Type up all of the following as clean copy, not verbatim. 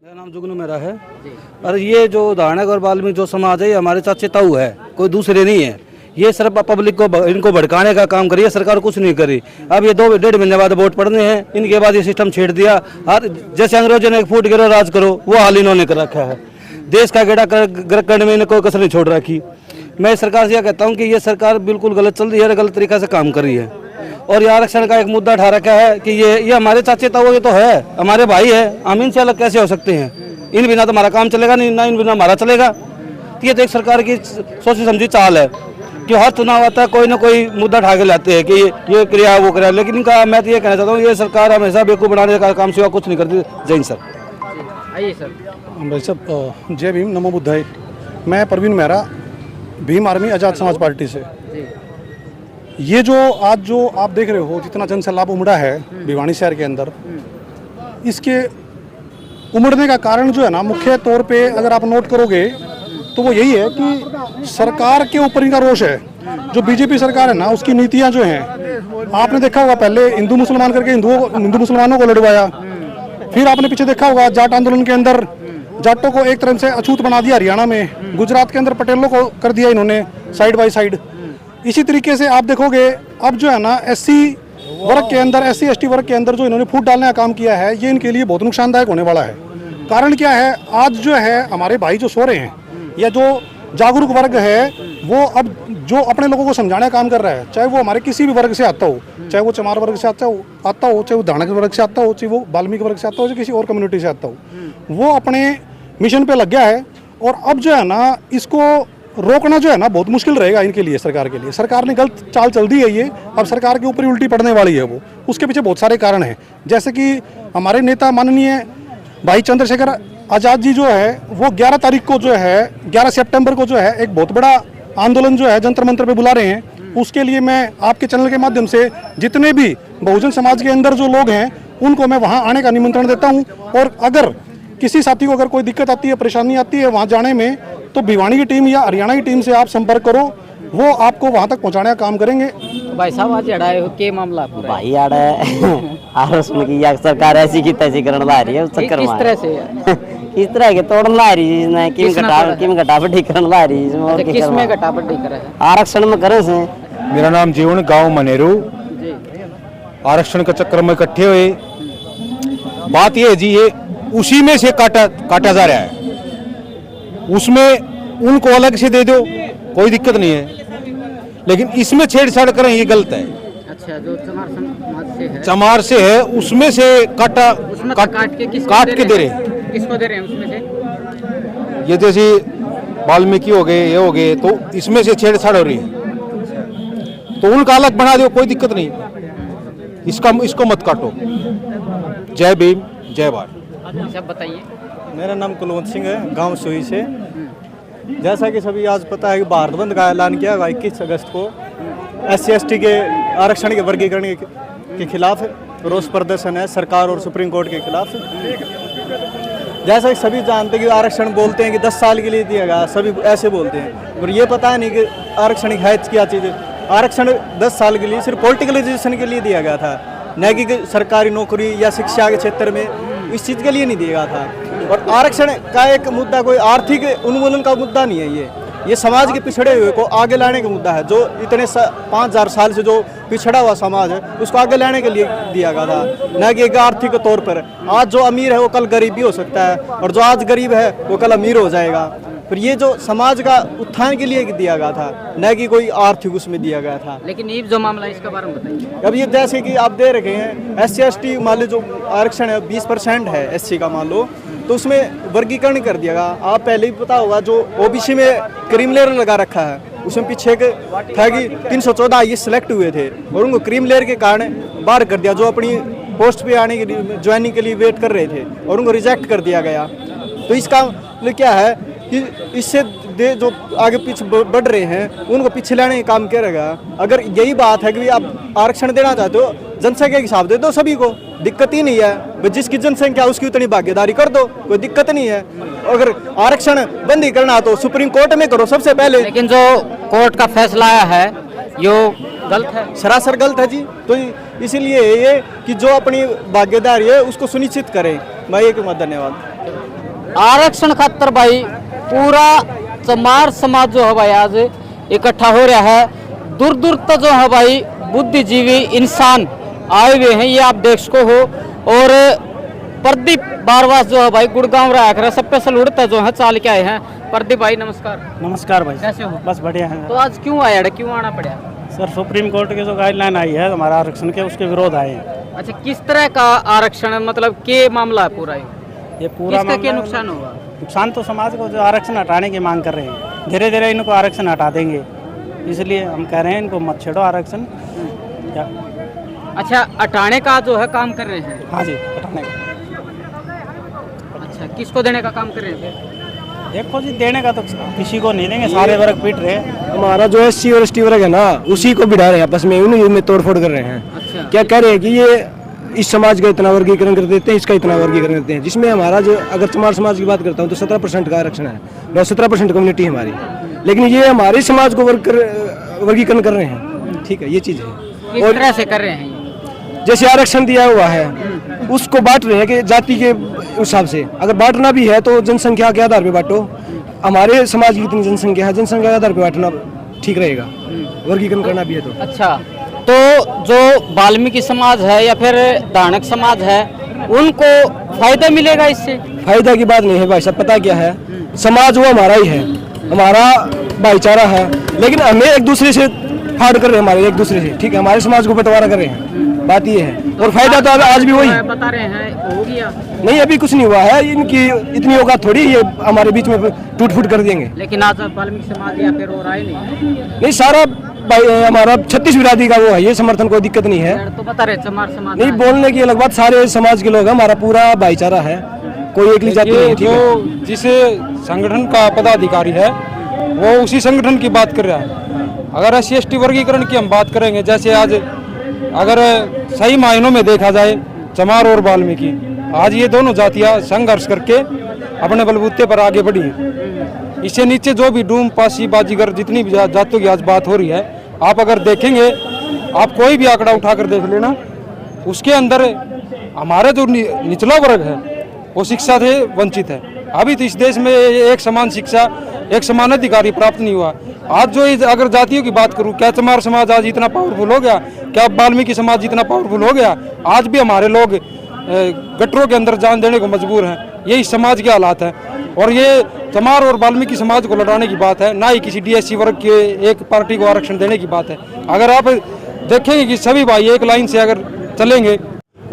मेरा नाम जुगनू मेरा है। और ये जो धारणक और वाल्मीकि जो समाज है ये हमारे साथ चेताऊ है, कोई दूसरे नहीं है। ये सिर्फ पब्लिक को इनको भड़काने का काम करी है, सरकार कुछ नहीं करी। अब ये 2-1.5 महीने बाद वोट पड़ने हैं, इनके बाद ये सिस्टम छेड़ दिया। और जैसे अंग्रेजों ने फूट गिरो राज करो, वो हाल इन्होंने कर रखा है। देश का गेड़ा करने में इन्हें कोई कसर नहीं छोड़ रखी। मैं सरकार से यह कहता हूँ कि ये सरकार बिल्कुल गलत चल रही है, गलत तरीका से काम कर रही है। और ये आरक्षण का एक मुद्दा उठा रखा है कि ये हमारे चाचे ताऊ तो है, हमारे भाई है, हम इनसे अलग कैसे हो सकते हैं? इन बिना तो हमारा काम चलेगा नहीं, ना इन बिना हमारा चलेगा। तो ये तो एक सरकार की सोची समझी चाल है कि हर चुनाव आता है कोई ना कोई मुद्दा उठा के लाते हैं कि ये क्रिया वो क्रिया। लेकिन इनका मैं तो ये कहना चाहता हूँ, ये सरकार हमेशा बेवकूफ़ बनाने का काम सिवा कुछ नहीं करती। जय हिंद सर। आइए सर। भाई साहब जय भीम, नमो बुद्धाय। मैं परवीन मेहरा, भीम आर्मी आज़ाद समाज पार्टी से। ये जो आज जो आप देख रहे हो जितना जन सैलाब उमड़ा है भिवानी शहर के अंदर, इसके उमड़ने का कारण जो है ना, मुख्य तौर पे अगर आप नोट करोगे तो वो यही है कि सरकार के ऊपर इनका रोष है। जो बीजेपी सरकार है ना, उसकी नीतियां जो हैं, आपने देखा होगा पहले हिंदू मुसलमान करके हिंदू मुसलमानों को लड़वाया। फिर आपने पीछे देखा होगा जाट आंदोलन के अंदर जाटों को एक तरह से अछूत बना दिया हरियाणा में। गुजरात के अंदर पटेलों को कर दिया इन्होंने साइड बाय साइड। इसी तरीके से आप देखोगे अब जो है ना एससी वर्ग के अंदर, SC ST वर्ग के अंदर जो इन्होंने फूट डालने का काम किया है, ये इनके लिए बहुत नुकसानदायक होने वाला है। कारण क्या है, आज जो है हमारे भाई जो सो रहे हैं या जो जागरूक वर्ग है, वो अब जो अपने लोगों को समझाने का काम कर रहा है, चाहे वो हमारे किसी भी वर्ग से आता हो, चाहे वो चमार वर्ग से आता हो, चाहे वो धारणक वर्ग से आता हो, चाहे वो वाल्मीकि वर्ग से आता हो, चाहे किसी और कम्युनिटी से आता हो, वो अपने मिशन पे लग गया है। और अब जो है ना इसको रोकना जो है ना बहुत मुश्किल रहेगा इनके लिए, सरकार के लिए। सरकार ने गलत चाल चल दी है, ये अब सरकार के ऊपर ही उल्टी पड़ने वाली है। वो उसके पीछे बहुत सारे कारण हैं, जैसे कि हमारे नेता माननीय भाई चंद्रशेखर आज़ाद जी जो है वो 11 तारीख को जो है 11 सितंबर को जो है एक बहुत बड़ा आंदोलन जो है जंतर मंतर पे बुला रहे हैं। उसके लिए मैं आपके चैनल के माध्यम से जितने भी बहुजन समाज के अंदर जो लोग हैं उनको मैं वहाँ आने का निमंत्रण देता हूँ। और अगर किसी साथी को अगर कोई दिक्कत आती है, परेशानी आती है वहाँ जाने में, तो भिवानी की टीम या हरियाणा की टीम से आप संपर्क करो, वो आपको वहाँ तक पहुँचाने का काम करेंगे। भाई साहब आज अड़ाए हो के मामला पूरा भाई आड़ा आरोप की या सरकार ऐसी की तैसी करने ला रही है। उस चक्कर में किस तरह से किस तरह के तोड़न ला रही है, इसने किम घटापटी करने ला रही है। और किस में घटापटी करे है? आरक्षण में करे से। मेरा नाम जीवन, गांव मनेरू। आरक्षण के चक्कर में इकट्ठे हुए। बात ये है जी, ये उसी में से काटा जा रहा है, उसमें उनको अलग से दे दो, कोई दिक्कत नहीं है। लेकिन इसमें छेड़छाड़ करें, ये गलत है। अच्छा, जो चमार समाज से है, चमार से है, उसमें से काट के दे रहे हैं। किसको दे रहे हैं उसमें से? ये जैसे वाल्मीकि हो गए, ये हो गए, तो इसमें से छेड़छाड़ हो रही है, तो उनका अलग बना दो, कोई दिक्कत नहीं। इसको मत काटो। जय भीम, जय भारत। सब बताइए। मेरा नाम कुलवंत सिंह है, गांव सोई से। जैसा कि सभी आज पता है कि भारत बंद का ऐलान किया 21 अगस्त को SC ST के आरक्षण के वर्गीकरण के खिलाफ रोष प्रदर्शन है सरकार और सुप्रीम कोर्ट के खिलाफ। जैसा कि सभी जानते हैं कि आरक्षण बोलते हैं कि 10 साल के लिए दिया गया, सभी ऐसे बोलते हैं, और ये पता नहीं कि आरक्षण की हैत क्या चीज़ है। आरक्षण 10 साल के लिए सिर्फ पॉलिटिकल रजिस्ट्रेशन के लिए दिया गया था, न कि सरकारी नौकरी या शिक्षा के क्षेत्र में इस चीज़ के लिए नहीं दिया गया था। और आरक्षण का एक मुद्दा कोई आर्थिक उन्मूलन का मुद्दा नहीं है, ये समाज के पिछड़े हुए को आगे लाने का मुद्दा है। जो इतने 5000 साल से जो पिछड़ा हुआ समाज है उसको आगे लाने के लिए दिया गया था, न कि एक आर्थिक तौर पर। आज जो अमीर है वो कल गरीब भी हो सकता है, और जो आज गरीब है वो कल अमीर हो जाएगा। फिर ये जो समाज का उत्थान के लिए दिया गया था, न कि कोई आर्थिक उसमें दिया गया था। लेकिन ये जो मामला है इसके बारे में बताइए। अब ये जैसे कि आप दे रखे हैं SC ST मान लो, जो आरक्षण है 20% है SC का मान लो, तो उसमें वर्गीकरण कर दिया गया। आप पहले ही पता होगा जो OBC में क्रीम लेयर लगा रखा है, उसमें पीछे था कि 314 ये सिलेक्ट हुए थे, और उनको क्रीम लेयर के कारण बाहर कर दिया। जो अपनी पोस्ट पे आने के लिए, ज्वाइनिंग के लिए वेट कर रहे थे, और उनको रिजेक्ट कर दिया गया। तो इसका मतलब क्या है कि इससे जो आगे पीछे बढ़ रहे हैं उनको पीछे लाने का काम किया रहेगा। अगर यही बात है कि आप आरक्षण देना चाहते हो, जनसंख्या के हिसाब दे दो सभी को, दिक्कत ही नहीं है। जिसकी जनसंख्या उसकी उतनी भागीदारी कर दो, कोई दिक्कत नहीं है। अगर आरक्षण बंद ही करना तो सुप्रीम कोर्ट में करो सबसे पहले। लेकिन जो कोर्ट का फैसला आया है यो गलत है, सरासर गलत है जी। तो इसीलिए ये कि जो अपनी भागीदारी है उसको सुनिश्चित करें। मैं ये कहूँगा। धन्यवाद। आरक्षण खातर भाई पूरा चमार समाज जो है भाई आज इकट्ठा हो रहा है। दूर दूर तक जो है भाई बुद्धिजीवी इंसान आए हुए हैं, ये आप देख सको हो। और प्रदीप बारवास जो है भाई गुड़गांव रहा कर स्पेशल उड़ता जो है चाल के आए हैं। प्रदीप भाई नमस्कार। नमस्कार भाई, कैसे हो? बस बढ़िया है। तो आज क्यों आया, क्यों आना पड़ा? सर सुप्रीम कोर्ट की जो गाइडलाइन आई है हमारा आरक्षण के, उसके विरोध आए हैं। अच्छा, किस तरह का आरक्षण, मतलब के मामला है पूरा ये पूरा किसका क्या मामला- नुकसान होगा? नुकसान तो समाज को, जो आरक्षण हटाने की मांग कर रहे हैं, धीरे धीरे इनको आरक्षण हटा देंगे, इसलिए हम कह रहे हैं इनको मत छेड़ो आरक्षण। या अच्छा, हटाने का जो है काम कर रहे हैं। हाँ जी, हटाने का। अच्छा, किसको देने का काम कर रहे हैं? देखो जी, देने का तो किसी को नहीं देंगे, सारे वर्ग पीट रहे हैं। हमारा जो एससी और एसटी वर्ग है ना, उसी को बिठा रहे हैं आपस में, उन्हीं में तोड़फोड़ कर रहे हैं। अच्छा, क्या कह रहे हैं कि ये इस समाज का इतना वर्गीकरण कर देते हैं, इसका इतना वर्गीकरण करते हैं, जिसमें हमारा जो, अगर चमार समाज की बात करता हूँ तो 17% का आरक्षण है, 17% कम्युनिटी है हमारी, लेकिन ये हमारे समाज को वर्गीकरण कर रहे हैं। ठीक है, ये चीज़ है। किस तरह से कर रहे हैं? जैसे आरक्षण दिया हुआ है उसको बांट रहे हैं कि जाति के हिसाब से, अगर बांटना भी है तो जनसंख्या के आधार पे बांटो। हमारे समाज की इतनी जनसंख्या है, जनसंख्या के आधार पे बांटना ठीक रहेगा, वर्गीकरण करना भी है तो। अच्छा, तो जो वाल्मीकि समाज है या फिर दानक समाज है, उनको फायदा मिलेगा इससे? फायदा की बात नहीं है भाई साहब, पता क्या है, समाज वो हमारा ही है, हमारा भाईचारा है, लेकिन हमें एक दूसरे से फाड़ कर रहे हैं, हमारे एक दूसरे से, ठीक है, हमारे समाज को बंटवारा कर रहे हैं, बात ये है। और फायदा तो आज भी वही बता रहे हैं, हो गया नहीं, अभी कुछ नहीं हुआ है, इनकी इतनी औकात थोड़ी ये हमारे बीच में टूट फूट कर देंगे। लेकिन आज वाल्मीकि समाज या फिर और आए नहीं सारा हमारा 36 बिरादरी का वो है, ये समर्थन कोई दिक्कत नहीं है। तो बता रहे चमार समाज नहीं, बोलने की अलग बात, सारे समाज के लोग हैं, हमारा पूरा भाईचारा है, कोई एकली जाति नहीं है, ठीक है। जो जिस संगठन का पदाधिकारी है वो उसी संगठन की बात कर रहा है। अगर SC ST वर्गीकरण की हम बात करेंगे, जैसे आज अगर सही मायनों में देखा जाए चमार और वाल्मीकि, आज ये दोनों जातियां संघर्ष करके अपने बलबूते पर आगे बढ़ी हैं। इससे नीचे जो भी डूम, पासी, बाजीगर, जितनी भी जातियों की आज बात हो रही है, आप अगर देखेंगे, आप कोई भी आंकड़ा उठाकर देख लेना, उसके अंदर हमारा जो निचला वर्ग है वो शिक्षा से वंचित है। अभी तो इस देश में एक समान शिक्षा, एक समान अधिकारी प्राप्त नहीं हुआ। आज जो अगर जातियों की बात करूं, क्या चमार समाज आज इतना पावरफुल हो गया? क्या वाल्मीकि समाज इतना पावरफुल हो गया? आज भी हमारे लोग गटरों के अंदर जान देने को मजबूर हैं। ये इस समाज के हालात हैं, और ये चमार और वाल्मीकि समाज को लड़ाने की बात है, ना ही किसी DSC वर्ग के एक पार्टी को आरक्षण देने की बात है। अगर आप देखेंगे कि सभी भाई एक लाइन से अगर चलेंगे,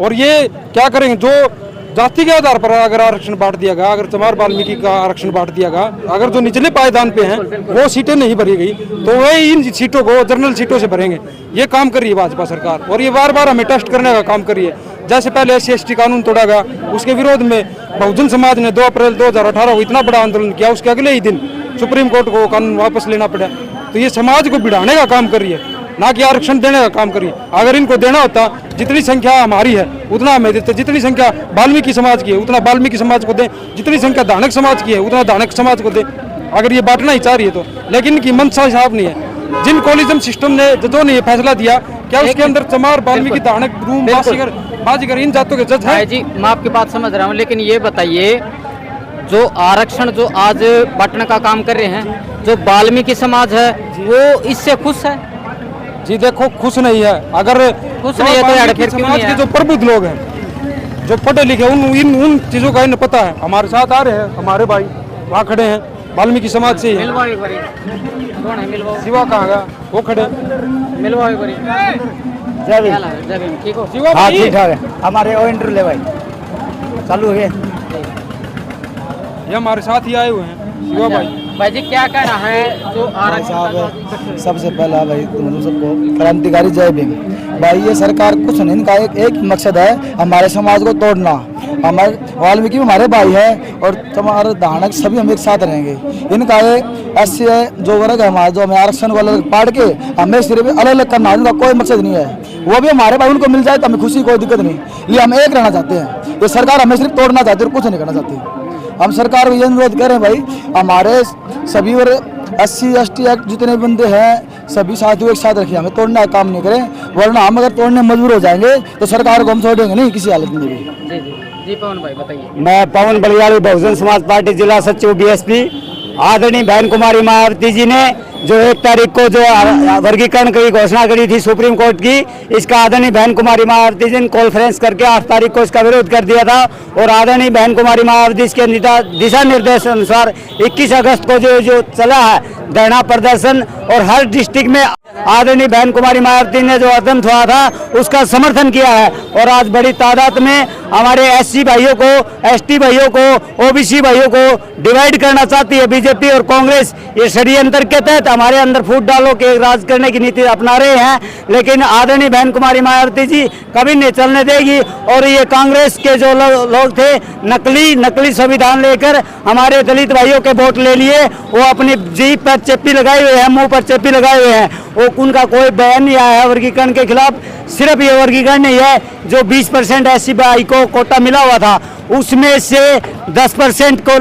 और ये क्या करेंगे, जो जाति के आधार पर अगर आरक्षण बांट दिया गया, अगर चमार वाल्मीकि का आरक्षण बांट दिया गया, अगर जो निचले पायदान पे हैं वो सीटें नहीं भरी गई, तो वही इन सीटों को जनरल सीटों से भरेंगे। ये काम कर रही है भाजपा सरकार, और ये बार बार हमें टेस्ट करने का काम कर रही है। जैसे पहले SC ST कानून तोड़ा गया, उसके विरोध में बहुजन समाज ने 2 अप्रैल 2018 को इतना बड़ा आंदोलन किया, उसके अगले ही दिन सुप्रीम कोर्ट को कानून वापस लेना पड़ा। तो ये समाज को भिड़ाने का काम कर रही है, ना कि आरक्षण देने का काम करिए। अगर इनको देना होता, जितनी संख्या हमारी है उतना हमें देते, जितनी संख्या वाल्मीकि समाज की है उतना वाल्मीकि समाज को दें, जितनी संख्या दानक समाज की है उतना दानक समाज को दें, अगर ये बांटना ही चाह रही है तो। लेकिन इनकी मंशा साफ नहीं है। जिन कोलिजम सिस्टम ने, जजों ने ये फैसला दिया, क्या उसके अंदर चमार, वाल्मीकि, दानक, डूम, बाजीगर इन जातों के जज हैं? जी, मैं आपकी बात समझ रहा हूँ, लेकिन ये बताइए, जो आरक्षण जो आज बांटने का काम कर रहे हैं, जो वाल्मीकि समाज है वो इससे खुश है? जी देखो, खुश नहीं है। अगर खुश नहीं है तो यार फिर क्यों समाज नहीं के है? जो प्रबुद्ध लोग हैं, जो पढ़े लिखे, उन चीज़ों का इन्हें पता है। हमारे साथ आ रहे हैं हमारे भाई, वहाँ खड़े हैं, वाल्मीकि समाज से ही हैं। मिलवाओ एक बारी, कौन है? मिलवाओ। शिवा कहाँ गया? वो खड़े। मिलवाओ एक बारी। जय भीम। क्या हाल है? जय भीम, ठीक हो? शिवा हाँ, भाई, ठीक ठाक है। हमारे वो इंटरव्यू ले भाई चालू हो गए। ये हमारे साथ ही आए हुए हैं शिवा भाई। भाई जी, क्या कहना है जो आरक्षण का जो- सबसे पहला भाई तुम सबको क्रांतिकारी जय भीम। भाई ये सरकार कुछ नहीं, इनका एक मकसद है, हमारे समाज को तोड़ना। हमारे वाल्मीकि हमारे भाई है, और हमारे दानक सभी हम एक साथ रहेंगे। इनका ये SC जो वर्ग है हमारा, जो हमें आरक्षण वाला पाड़ के हमें सिर्फ अलग अलग करना, इनका कोई मकसद नहीं है। वो भी हमारे भाई, उनको मिल जाए तो हमें खुशी, कोई दिक्कत नहीं। ये हम एक रहना चाहते हैं। ये सरकार हमें सिर्फ तोड़ना चाहती है और कुछ नहीं करना चाहती। हम सरकार को ये अनुरोध कर रहे हैं भाई, हमारे सभी वर्ग SC ST एक्ट जितने बंदे हैं सभी साथियों एक साथ रखिए, हमें तोड़ने का काम नहीं करें, वरना हम अगर तोड़ने मजबूर हो जाएंगे तो सरकार को हम छोड़ेंगे नहीं किसी हालत में भी। जी जी। जी पवन भाई बताइए। मैं पवन बलियाड़ी बहुजन समाज पार्टी जिला सचिव बीएसपी। आदरणीय बहन कुमारी मायावती जी ने जो 1 तारीख को जो वर्गीकरण की घोषणा करी थी सुप्रीम कोर्ट की, इसका आदरणीय बहन कुमारी मायावती जी ने कॉन्फ्रेंस करके 8 तारीख को इसका विरोध कर दिया था। और आदरणीय बहन कुमारी मायावती के दिशा निर्देश अनुसार 21 अगस्त को जो चला है धरना प्रदर्शन, और हर डिस्ट्रिक्ट में आदरणीय बहन कुमारी मायावती ने जो अदम हुआ था उसका समर्थन किया है। और आज बड़ी तादाद में हमारे एससी भाइयों को, एसटी भाइयों को, ओबीसी भाइयों को डिवाइड करना चाहती है बीजेपी और कांग्रेस। ये षड्यंत्र के तहत हमारे अंदर फूट डालो के राज करने की नीति अपना रहे हैं, लेकिन आदरणीय बहन कुमारी मायावती जी कभी नहीं चलने देगी। और ये कांग्रेस के जो लोग थे नकली संविधान लेकर हमारे दलित भाइयों के वोट ले लिए, वो अपनी जीभ पर चेपी लगाए हुए हैं, मुंह पर चेपी लगाए हुए हैं। वो उनका कोई बयान नहीं आया है वर्गीकरण के खिलाफ। सिर्फ ये वर्गीकरण नहीं है, जो 20% एससी भाई को कोटा मिला हुआ था उसमें से 10% को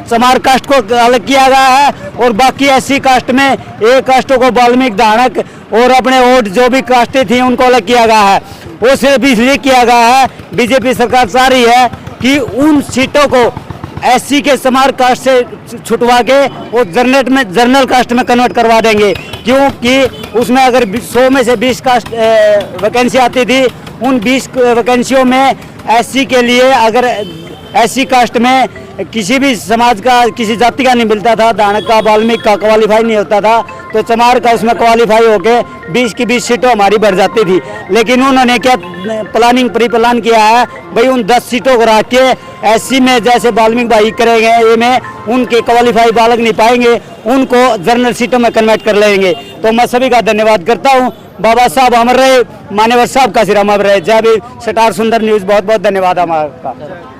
चमार कास्ट को अलग किया गया है, और बाकी एससी कास्ट में एक कास्टों को वाल्मीकि धानक और अपने वोट जो भी कास्टें थी उनको अलग किया गया है। वो सिर्फ इसलिए किया गया है, बीजेपी सरकार चाह रही है कि उन सीटों को एससी के समार कास्ट से छुटवा के वो जनरल कास्ट में कन्वर्ट करवा देंगे, क्योंकि उसमें अगर 100 में से 20 कास्ट वैकेंसी आती थी, उन 20 वैकेंसियों में एससी के लिए अगर एससी कास्ट में किसी भी समाज का, किसी जाति का नहीं मिलता था, धानक का, वाल्मीकि का क्वालिफाई नहीं होता था, तो चमार का उसमें क्वालिफाई होके 20 की 20 सीटों हमारी बढ़ जाती थी। लेकिन उन्होंने क्या प्री प्लान किया है भाई, उन 10 सीटों को रख के एससी में जैसे वाल्मीकि भाई करेंगे, ये में उनके क्वालिफाई बालक नहीं पाएंगे, उनको जनरल सीटों में कन्वर्ट कर लेंगे। तो मैं सभी का धन्यवाद करता हूँ। बाबा साहब अमर रहे, मान्यवर साहब का सिर अमर रहे। जय भी स्टार सुंदर न्यूज़, बहुत बहुत धन्यवाद हमारा।